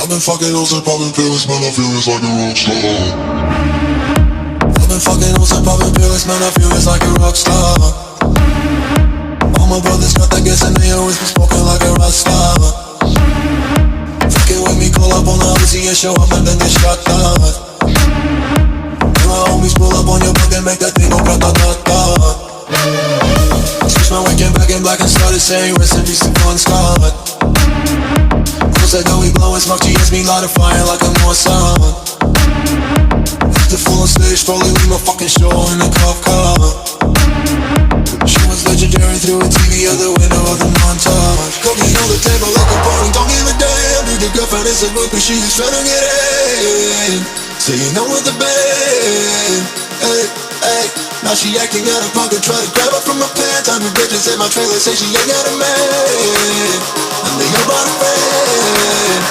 I've been fucking hoes and popping pills, man, I feel it's like a rock star. I've been fucking hoes and popping pills, man, I feel it's like a rock star. All my brothers got that gas and they always been smoking like a rock star. Fucking with me, call up on the Uzi and show up and then get shot down. And my homies pull up on your block and make that thing go grata-ta-ta. Switch my weekend back in black and started saying rest in peace to Bon Scott. Close that door, we blowin' smoke, she hits me light a fire like a Mossad. After full on stage, probably leave my fucking show in a cop car. She was legendary through a TV out the window of the montage. Cooking on the table like a party, don't give a damn. Dude, your girlfriend is a groupie, she is tryna get in. Saying I'm with the band, hey, hey. Now she acting out of pocket, try to grab her from my pants. I'm the bitches in my trailer, say she ain't got a man, and they all brought a friend.